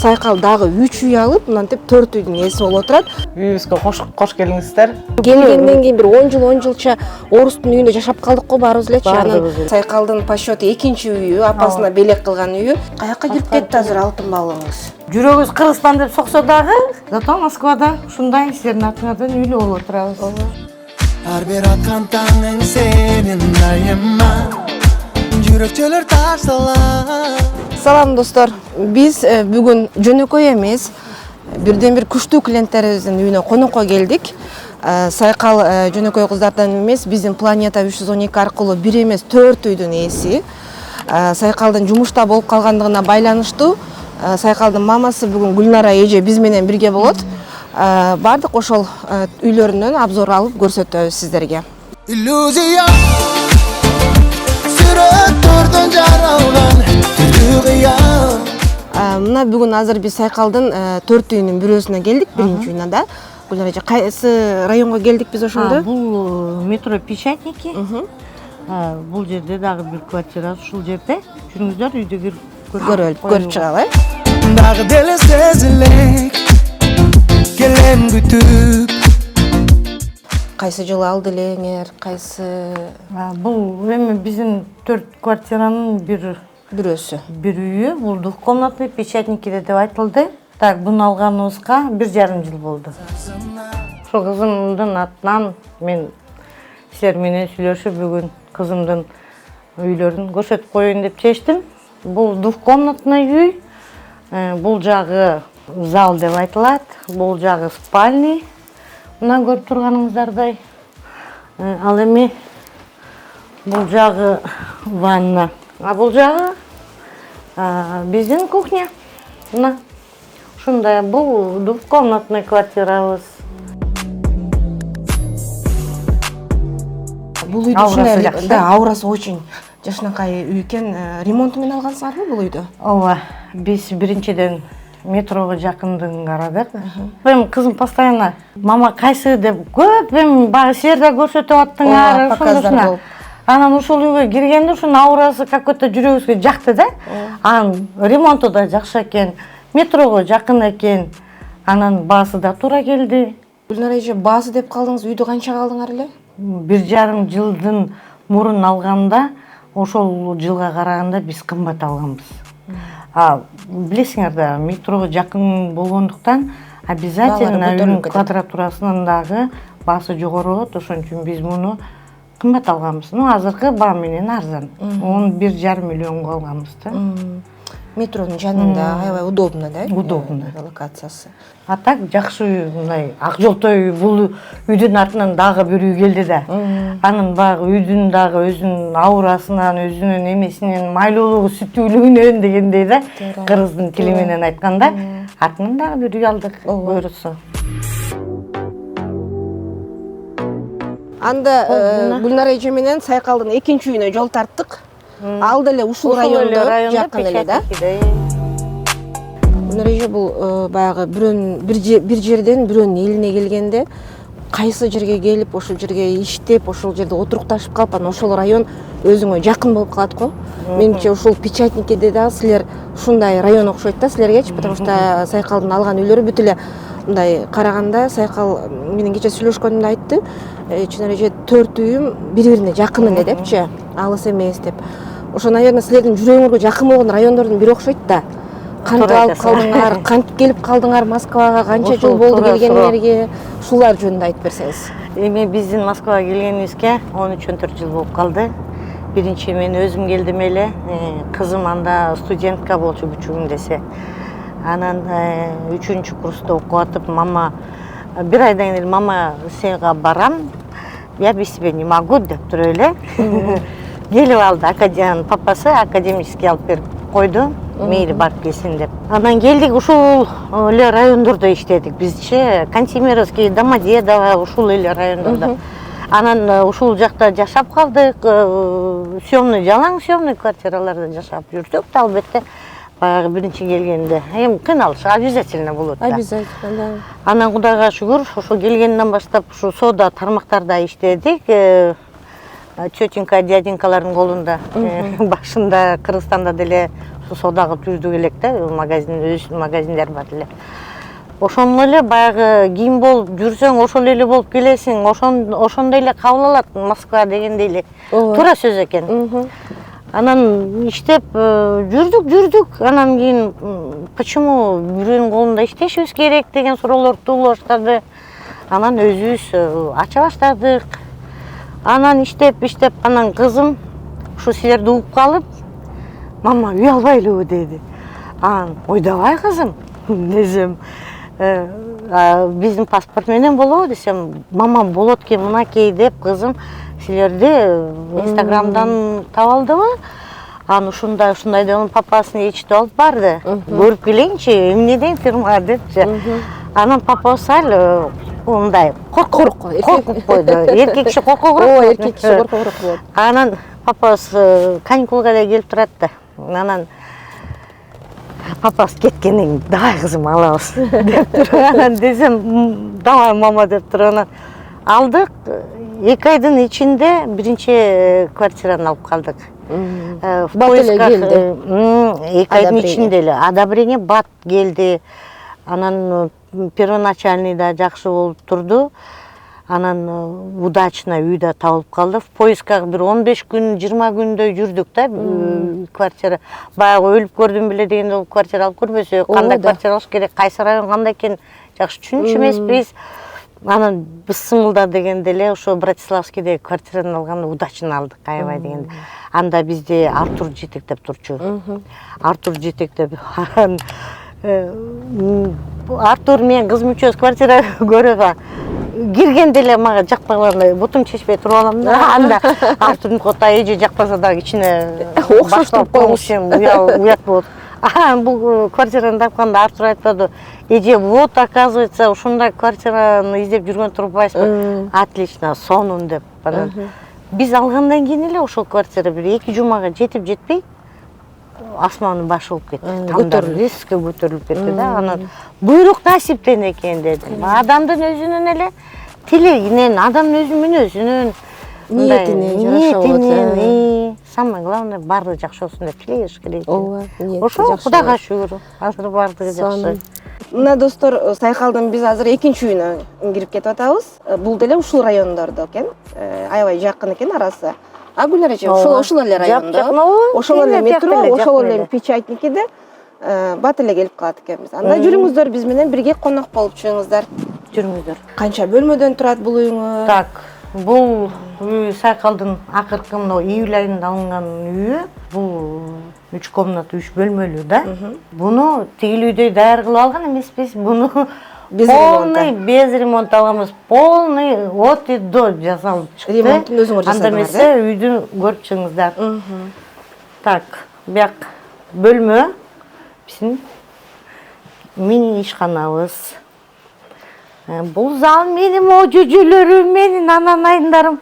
Сайкал дагы 3 үй алып, мынтип 4 үйдүн ээси болуп отурат. Үйүбүзгө кош келиңиздер. Келгенден кийин бир 10 жылча орустун үйүндө жашап калдык го баарыбыз элечи. Анан Сайкалдын по счету экинчи үйү, апасына белек кылган үйү. Каяка жүрүп кетти азыр алтын балыгыңыз? Жүрөгүбүз Кыргызстан деп соксо дагы, зато Москвада ушундай силердин атыңардан үйлүү болуп отурабыз. Ар бир аткан таңың сенин айыма, жүрөкчөлөр ташталат. Салам достор. Биз бүгүн жөнөкөй эмес, бирден бир күчтүү клиенттерибиздин үйүнө конокко келдик. Сайкал жөнөкөй кыздардан эмес, биздин Планета 312 аркылуу бир эмес 4 үйдүн ээси. Сайкалдын жумушта болуп калгандыгына байланыштуу Сайкалдын мамасы бүгүн Гүлнара эже биз менен бирге болот. Бардык ошол үйлөрүнөн обзор алып көрсөтөбүз сиздерге. Иллюзия сүрөттөрдөн жаралган түрдүгүян. Мына бүгүн азыр биз Сайкалдын 4 үйүнүн бирөөсүнө келдик, биринчи үйүнө да. Гүлнара эже, кайсы районго келдик биз ошондо? Бул метро Печатники. Бул жерде дагы бир квартира ушул жерде. Жүрүңүздөр, үйдө көрүп чыгалы. Дагы деле сезилек келем күтүп. Кайсы жылы алды элеңер, кайсы? Бул эми биздин 4 квартиранын Бирөөсү. Бир үйү, бул двухкомнатный Печатникиде деп айтылды. Так, буну алганыбызга 1,5 жыл болду. Ошо кызымдын атынан мен силер менен сүйлөшүп бүгүн кызымдын үйлөрүн көрсөтүп коеюн деп чечтим. Бул двухкомнатный үй. Бул жагы зал деп айтылат. Бул жагы спальный. Мына көрүп турганыңыздардай. Ал эми бул жагы ванна. А бул жагы биздин кухня. Мына ушундай, бул двухкомнатный квартирабыз. Бул үйдү ушундай, да, аурасы очень жашынакай үй экен. Ремонту менен алгансыңарбы бул үйдү? Ооба, биз биринчиден метрого жакындыгын карадык. Эми кызым постоянно мама кайсы деп көп эми баягы силер да көрсөтүп аттыңар, ошондо. Анан ушул үйгө киргенде ушунун аурасы какой-то жүрөгүбүзгө жакты да. Анан ремонту да жакшы экен, метрого жакын экен. Анан баасы да туура келди. Гүлнара эже, баасы деп калдыңыз, үйдү канчага алдыңар эле? 1,5 жылдын мурун алганда, ошол жылга караганда биз кымбат алганбыз. Билесиңер да, метрого жакын болгондуктан обязательно үйдүн квадратурасынын дагы баасы жогору болот. Ошон үчүн биз муну кымбат алганбыз. Азыркы баа менен арзан. 1,5 миллионго алганбыз да. Метронун жанында, аябай удобно да? Удобно. Локациясы. А так жакшы үй, мындай ак жолтой үй. Бул үйдүн артынан дагы бир үй келди да. Анын багы үйдүн дагы өзүнүн аурасынан, өзүнүн эмесинен, майлуулугу, сүттүүлүгүнөн дегендей да. Кыргыздын тили менен айтканда, артынан дагы бир үй алдык. Буйрусу. Анда Гүлнара эже менен Сайкалдын экинчи үйүнө жол тарттык. Ал деле ушул райондо жакын эле да. Гүлнара эже, бул баягы бир жерден бирөөнүн элине келгенде кайсы жерге келип, ошол жерге иштеп, ошол жерде отурукташып калып, анан ошол район өзүңө жакын болуп калат го. Менимче ушул Печатникиде да силер ушундай район окшойт да силергечи, потому что Сайкалдын алган үйлөрү бүт эле мындай караганда Сайкал менен кече сүйлөшкөнүмдө айтты. Чынар эже, 4 үйүм бири-бирине жакын эле депчи, алыс эмес деп. Ошо, наверное, силердин жүрөгүңөргө жакын болгон райондордун бири окшойт да. Кантип алып калдыңар, кантип келип калдыңар Москвага, канча жыл болду келгениңерге, ушулар жөнүндө айтып берсеңиз. Эми биздин Москвага келгенибизге 13-14 жыл болуп калды. Биринчи мен өзүм келдим эле, кызым анда студентка болчу бүчүгүм десе. Анан 3-курста окуп атып, мама бир айдан кийин мама сага барам, я без тебя не могу деп туруп эле. Келип алды, папасы академический алып берип койду, мейли барып келсин деп. Анан келдик, ушул эле райондордо иштедик. Бизче Кантемировский, Домодедово, ушул эле райондордо. Анан ушул жакта жашап калдык, жалаң съемный квартираларда жашап жүрдүк. Албетте баягы биринчи келгенде эми кыйналыш обязательно болот да. Обязательно, да. Анан Кудайга шүгүр, ошо келгенден баштап ушу соода тармактарда иштедик. тетенька дяденькалардын колунда башында Кыргызстанда деле соода кылып жүрдүк элек да, өз магазиндер бар эле. Ошондо эле баягы кийин болуп жүрсөң ошол эле болуп келесиң, ошондой эле кабыл алат Москва дегендей эле. Туура сөз экен. Анан иштеп жүрдүк, анан кийин почему бирөөнүн колунда иштешибиз керек деген суроолор туулуп баштады. Анан өзүбүз ача баштадык. Анан иштеп, анан кызым ушу силерди угуп калып, мама үй албайлыбы деди. Анан ойдобай кызым десем, биздин паспорт менен болобу десем, мама болот экен мынакей деп кызым силерди Инстаграмдан таап алдыбы. Анан ушундай деп анын папасын ээрчитип алып барды. Көрүп келейинчи, эмнеден фирма депчи. Анан папасы сал мындай коркуп койду. Эркек киши коркогураак. Эркек киши коркогураак болот. Анан папасы каникулга эле келип турат да. Анан папасы кеткенден давай кызым алабыз деп туруп анан десем давай мама деп туруп анан алдык. 2 айдын ичинде биринчи квартираны алып калдык. В поисках 2 айдын ичинде эле одобрение бат келди. Анан первоначальный да жакшы болуп турду. Анан удачно үйдө табылып калды. В поисках бир 15 күн, 20 күндөй жүрдүк да квартира. Баягы өлүп көрдүм беле дегенде ол квартира алып көрбөсө, кандай квартира алыш керек, кайсы район кандай экен жакшы түшүнчү эмеспиз. Анан биз сыңылда дегенде эле ошо Братиславскийде квартираны алганда удачно алдык, аябай дегенде. Анда бизди Артур жетектеп турчу. Артур жетектеп. Артур менен кызым үчөөбүз квартира көрөбү. Киргенде эле мага жакпагандай бутум чечпей туруп алам да. Анда Артурдун кота эже жакпаса дагы кичине окшоштуруп койгусем уят болот. Бул квартираны тапканда Артур айтпады. Эже, вот оказывается, ушундай квартираны издеп жүргөн турбайсызбы? Отлично, сонун деп. Биз алгандан кийин эле ошол квартира бир 2 жумага жетип жетпей асмандын башы болуп кетти. Тамдар резко көтөрүлүп кетти да. Анан буйрук насиптен экен дедим. Адамдын өзүнүн эле тилегинен, адамдын өзүнүн ниетинен жараша болот. Самое главное, баардыгы жакшы болсун деп тилейбиз керек. Ооба, ошо Кудайга шүгүр. Азыр баардыгы жакшы. Мына достор, Сайкалдын биз азыр экинчи үйүнө кирип кетип атабыз. Бул деле ушул райондордо экен. Аябай жакын экен арасы. Гүлнар эже, ошол эле райондо. Ошол эле метро, ошол эле печатникиде бат эле келип калат экенбиз. Анда жүрүңүздөр, биз менен бирге конок болуп чыгыңыздар. Жүрүңүздөр. Канча бөлмөдөн турат бул үйүңүз? Так, бул үй Сайкалдын акыркы мына июль айында алынган үйү. Бул 3 комната, 3 бөлмөлүү да. Буну тигил үйдөй даяр кылып алган эмеспиз. Буну полный без ремонт алганбыз. Полный от и до жасалып чыкты. Ремонтун өзүңөр жасадыңар да? Анда эмесе үйдү көрүп чыгыңыздар. Так, бияк бөлмө биздин мини ишканабыз. Бул зал менин жөжөлөрүм, менин анан айындарым.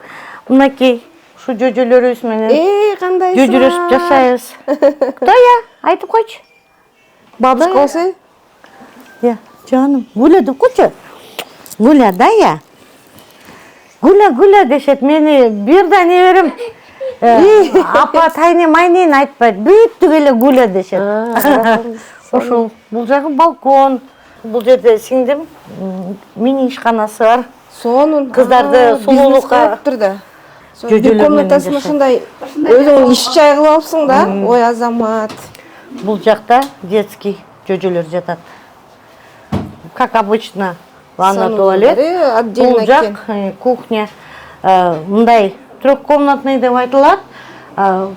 Мынакей ушу жөжөлөрүбүз менен кандай жөжөлөшүп жашайбыз. Кто я? Айтып койчу. Бабушка? Я, жаным, Гуля деп койчу. Гуля, да я? Гуля дешет, мени бирден неберем. Апа тайне майнен айтпайт, бүттүк эле Гуля дешет. Ошол, бул жагы балкон. Бул жерде сиңдим мини ишканасы бар. Сонун. Кыздарды сулуулукка турду. Бир комнатасын ушундай өзүң иш жай кылып алыпсың да. Ой, азамат. Бул жакта детский жөжөлөр жатат. Как обычно, ванна, туалет. Бул жак кухня. Мындай трехкомнатный деп айтылат.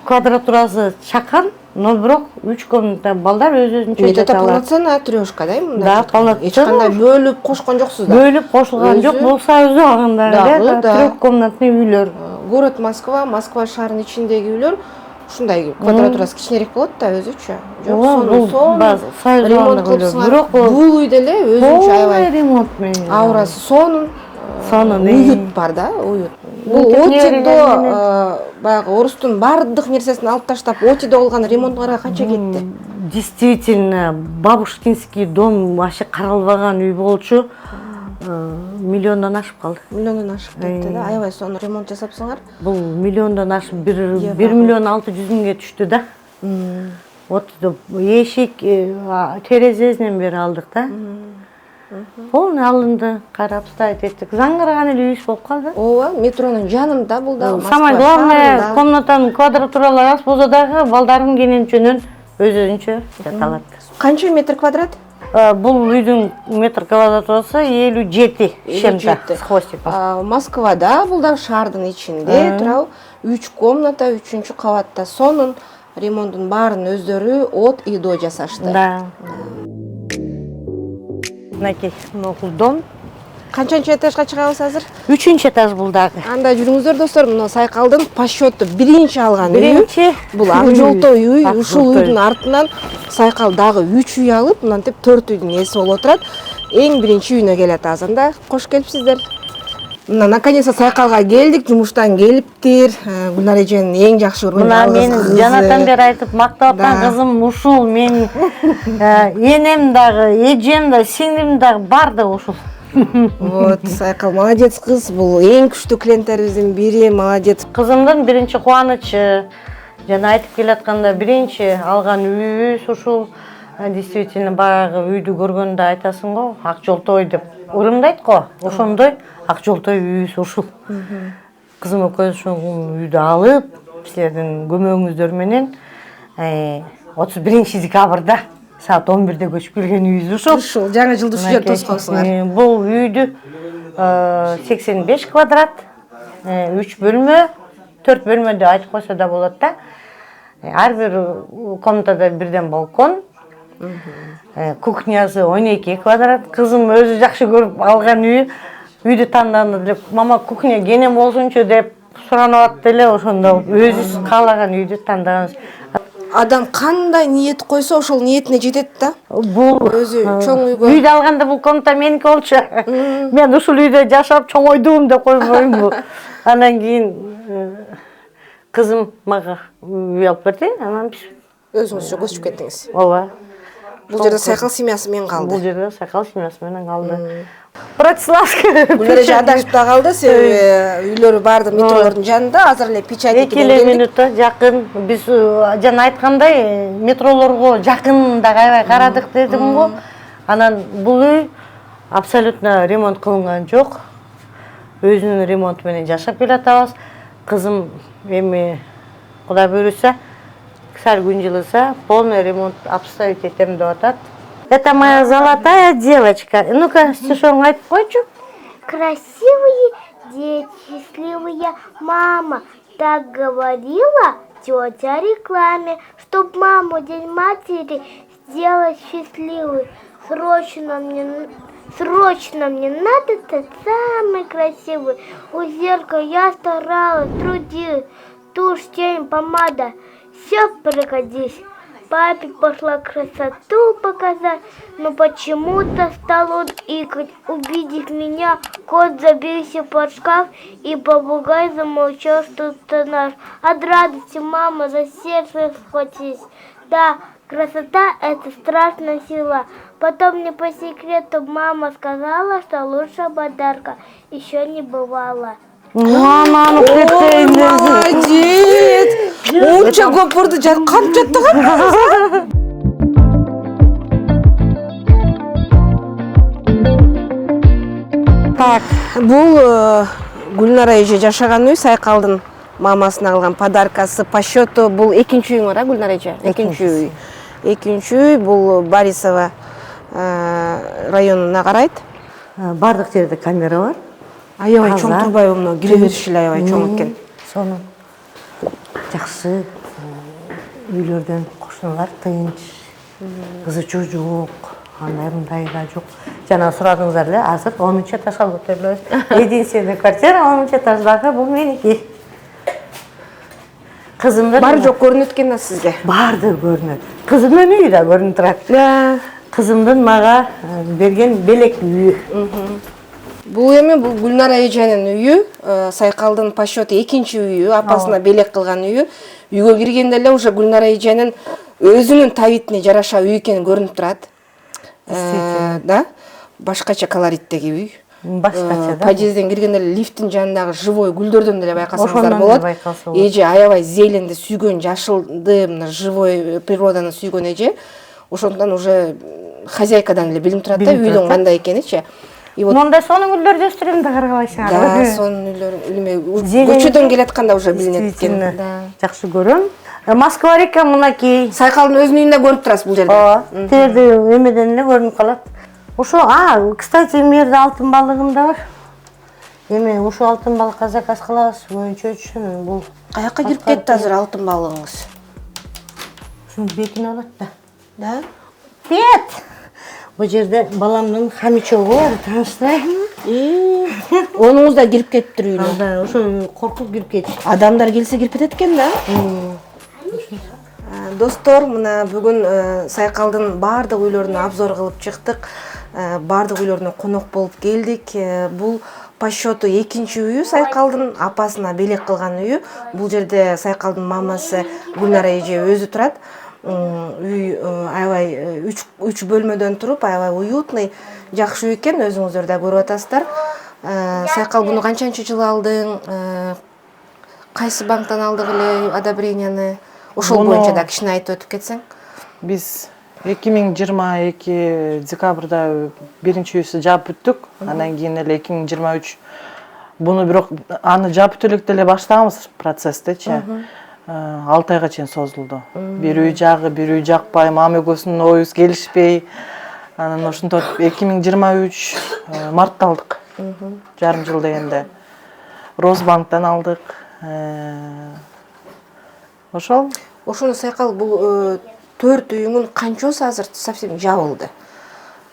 Квадратурасы чакан, но бирок 3 комната балдар өз-өзүнчө жата алат. Полноценная трёшка, да, мындай? Да, полноценная. Эч кандай бөлүп кошкон жоксуз да? Бөлүп кошулган жок, бул союз абагында трехкомнатный үйлөр. Город Москва шаарынын ичиндеги үйлөр ушундай квадратурасы кичинерээк болот да өзүчө. Жок, сонун. Ремонт кылыпсыңар. Бирок бул үйдө эле өзүнчө аябай ремонт менен. Аурасы сонун. Уют бар да, уют. Бул отидо баягы орустун бардык нерсесин алып таштап отидо болгон ремонтторго канча кетти? Действительно, бабушкинский дом вообще каралбаган үй болчу. миллиондон ашып калды. Миллиондон ашып кетти да. Аябай сонун ремонт жасапсыңар. Бул миллиондон ашып 1 миллион 600 миңге түштү да. Вот эшик терезесинен бери алдык да. Полный алынды, карап ставить эттик. Заңгыраган эле үйүбүз болуп калды. Ооба, метронун жанында бул да. Самое главное, комнатанын квадратуралары аз болсо дагы балдардын кенен жөнүн өзүнчө жаталат. Канча метр квадрат? Бул үйдүн метр квадратурасы 57 чем-то с хвостиком. Москвада бул да шаардын ичинде турабы 3 комната, 3-кабатта сонун ремонттун баарын өздөрү от и до жасашты. Да. Мынакей, бул дом. Канчанчы этажга чыгабыз азыр? 3-этаж бул дагы. Анда жүрүңүздөр достор, мына Сайкалдын по счету биринчи алган үйү. Биринчи. Бул ак жолтой үй, ушул үйдүн артынан Сайкал дагы 3 үй алып, мынтип 4 үйдүн ээси болуп отурат. Эң биринчи үйүнө келет азыр да. Кош келипсиздер. Мына наконец-то Сайкалга келдик, жумуштан келиптир. Гүлнар эженин эң жакшы көргөн Мына мен жанатан бери айтып мактап аткан кызым ушул, мен энем дагы, эжем да, сиңдим дагы бар да ушул. Вот, Сайкал молодец кыз, бул эң күчтүү клиенттерибиздин бири, молодец. Кызымдын биринчи кубанычы, жана айтып келатканда биринчи алган үйүбүз ушул. Действительно баягы үйдү көргөндө айтасың го, ак жолтой деп ырымдайт го. Ошондой ак жолтой үйүбүз ушул. Кызым экөөбүз ушул үйдү алып, силердин көмөгүңүздөр менен 31 декабрда саат 11-де көчүп келген үйүбүз ушул. Ушул жаңы жылды ушул жерде тосконсуңар. Бул үйдү 85 квадрат, 3 бөлмө, 4 бөлмөдө айтып койсо да болот да. Ар бир комнатада бирден балкон. Кухнясы 12 квадрат. Кызым өзү жакшы көрүп алган үйдү тандаганда деле мама кухня кенен болсунчу деп суранып атты эле, ошондо өзүбүз каалаган үйдү тандаганбыз. Адам кандай ниет койсо ошол ниетине жетет да. Бул өзү чоң үйгө. Үйдү алганда бул комната меники болчу. Мен ушул үйдө жашап чоңойдум деп койбоймунбу. Андан кийин кызым мага үй алып берди, анан биз Өзүңүз көчүп кеттиңиз. ооба. Бул жерде Сайкал семьясы менен калды. Бул жерде Сайкал семьясы менен калды. Братиславский. Гүлнар эже адашып да калды, себеби үйлөрү баардык метролордун жанында, азыр эле Печатникке келдик. 2 минутта жакын. Биз жана айткандай метролорго жакын да аябай карадык дедим го. Анан бул үй абсолютно ремонт кылынган жок. Өзүнүн ремонту менен жашап келатабыз. Кызым эми Кудай буйруса, сәл күн жылыса, полный ремонт обставить етем деп атат. Это моя золотая девочка. Ну-ка, стишок айтып койчу. Красивые дети, счастливая мама. Так говорила тетя рекламе, чтоб маму День матери сделать счастливой. Срочно мне надо тот самый красивый. У зеркала я старалась, трудилась. Тушь, тень, помада, все пригодись. Папе пошла красоту показать, но почему-то стал он икать. Увидев меня, кот забился под шкаф, и попугай замолчал, что-то наш. От радости мама за сердце схватилась. Да, красота — это страшная сила. Потом мне по секрету мама сказала, что лучшего подарка еще не бывало. Молодец! Онча көп бурду канып жаттыган. Так, бул Гүлнара эже жашаган үй, Сайкалдын мамасына алган подаркасы по счету. Бул экинчи үйүң да, Гүлнара эже? Экинчи үй. Экинчи үй, бул Борисова районуна карайт. Бардык жерде камера бар. Аябай чоң турбайбы, мына кире бериши эле аябай чоң экен. Сону жакшы үйлөрдөн кошуналар тынч, кызы жок, андай да жок. Жана сурадыңыздар эле, азыр 10-этажга көтөрүлөбүз. Единственный квартира 10-этаждагы бул меники. Кызымдын Бар жок көрүнөт экен да сизге? Барды көрүнөт. Кызымдын үйү да көрүнүп турат. Кызымдын мага берген белек үйү. Бул эми бул Гүлнара эженин үйү, Сайкалдын по счету экинчи үйү, апасына белек кылган үйү. Үйгө киргенде эле уже Гүлнара эженин өзүнүн табитине жараша үй экени көрүнүп турат. Да, башкача колориттеги үй. Башкача да. Подъезден киргенде эле лифттин жанындагы живой гүлдөрдөн деле байкасаңыздар Ошондон болот. эле байкалса болот. Эже аябай зеленди сүйгөн, жашылды, мына живой природаны сүйгөн эже. Ошондон уже хозяйкадан эле билинип турат да үйдүн кандай экеничи. И вот Монда сонун гүлдөрдү өстүрөм да карабайсыңар. да, сонун үйлөр көчөдөн келатканда уже билинет экен. Да. Жакшы көрөм. Москва река мынакей. Сайкалдын өзүнүн үйүндө көрүп турасыз бул жерде. Ооба. Терди эмеден эле көрүнүп калат. Ошо, кстати, эмерде алтын балыгым да бар. Эми ушул алтын балыкка заказ кылабыз, боюнча үчүн бул. Каяка кирип кетти азыр алтын балыгыңыз? Ушуну бетине алат да. Да? Бет! Бул жерде баламдын хамичогу бар, тааныштырайынбы? Онуңуз да кирип кетиптир үйүнө. Да, ошо коркуп кирип кетти. Адамдар келсе кирип кетет экен да. Достор, мына бүгүн Сайкалдын баардык үйлөрүнө обзор кылып чыктык. Баардык үйлөрүнө конок болуп келдик. Бул по счету экинчи үйү Сайкалдын, апасына белек кылган үйү. Бул жерде Сайкалдын мамасы Гүлнара эже өзү турат. Үй аябай 3 бөлмөдөн туруп, аябай уютный, жакшы үй экен, өзүңүздөр да көрүп атасыздар. Сайкал буну канчанчы жылы алдың? Кайсы банктан алдык эле одобренияны? Ошол боюнча да кичине айтып өтүп кетсең. Биз 2022 декабрда биринчи үйүбүздү жаап бүттүк. Андан кийин эле 2023 буну бирок аны жаап бүтүлүк деле баштаганбыз процесстечи. 6 айга чейин созулду. Бир үй жагы, бир үй жакпай, мама экөөсүнүн оюбуз келишпей. Анан ошентип 2023 мартта алдык. Жарым жыл дегенде. Росбанктан алдык. Ошол. Ошону Сайкал бул 4 үйүңүн канчасы азыр совсем жабылды?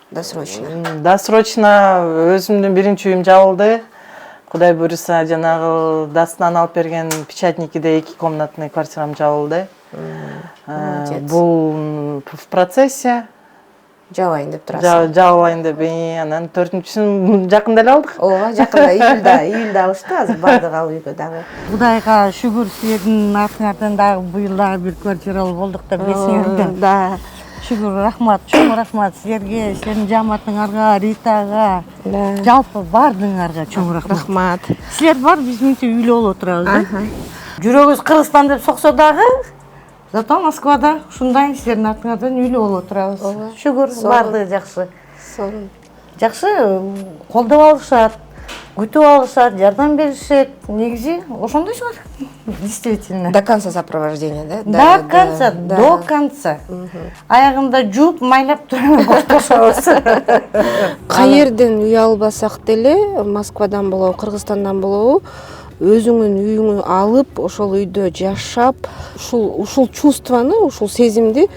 Досрочно. Досрочно өзүмдүн биринчи үйүм жабылды. Кудай буйруса, жанагы дастан алып берген печатникиде 2 комнатный квартирам жабылды. Бул в процессе. Жабайын деп турасың. Жабылайын деп, анан 4-үчүсүн жакында эле алдык. Ооба, жакында июлда алышты, азыр бардык ал үйгө дагы. Кудайга шүгүр, силердин артыңардан дагы быйыл дагы бир квартиралуу болдук да бесиңерден. Да. Шүгүр, рахмат, чоң рахмат силерге, силердин жамаатыңарга, Ритага, жалпы бардыгыңарга чоң рахмат. Рахмат. Силер бар, биз мынтип үйлүү болуп отурабыз да. Жүрөгүбүз Кыргызстан деп соксо дагы, зато Москвада ушундай силердин артыңардан үйлүү болуп отурабыз. Шүгүр, бардыгы жакшы. Жакшы колдоп алышат, күтүп алышат, жардам беришет. Негизи ошондойсуңар. Действительно. До конца сопровождения, да? До конца, до конца. Аягында жууп, майлап туруп коштошобуз. Каерден үй албасак деле, Москвадан болобу, Кыргызстандан болобу, өзүңүн үйүңү алып, ошол үйдө жашап, ушул чувствону, ушул сезимди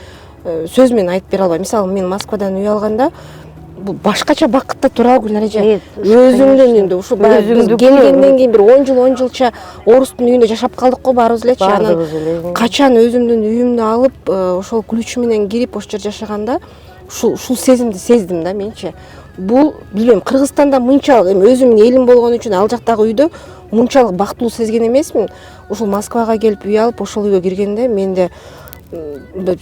сөз менен айтып бере албайм. Мисалы, мен Москвадан үй алганда бул башкача бакытта турабы Гүлнара эже. Өзүңдүн үйүндө, ушул биз келгенден кийин бир 10 жылча орустун үйүндө жашап калдык го баарыбыз элечи. Анан качан өзүмдүн үйүмдү алып, ошол ключ менен кирип ошол жерде жашаганда ушул сезимди сездим да менчи. Бул билбейм, Кыргызстанда мынчалык, эми өзүмдүн элим болгон үчүн ал жактагы үйдө мынчалык бактылуу сезген эмесмин. Ушул Москвага келип үй алып, ошол үйгө киргенде менде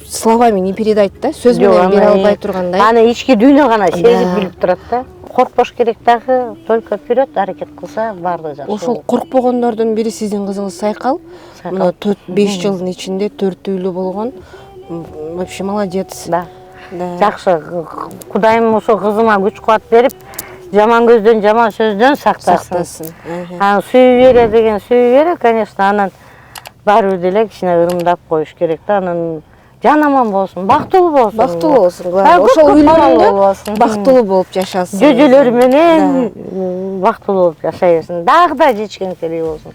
словами не передать да, сөз менен бере албай тургандай. Аны ички дүйнө гана сезип билип турат да. Коркпош керек дагы, только вперед аракет кылса баардыгы жакшы. Ошол коркпогондордун бири сиздин кызыңыз Сайкал. Мына 4-5 жылдын ичинде 4 үйлүү болгон. Вообще молодец. Да. Жакшы. Кудайым ошо кызыма күч кубат берип, жаман көздөн, жаман сөздөн сактасын. Анан сүйүп бере деген сүйүп бере, конечно, анан баары деле кичине ырымдап коюш керек да. Анан жан аман болсун, бактылуу болсун. Бактылуу болсун. Ошол үйлөрүндө бактылуу болуп жашасын. Жөжөлөр менен бактылуу болуп жашай берсин. Дагы да жечкенкелүү болсун.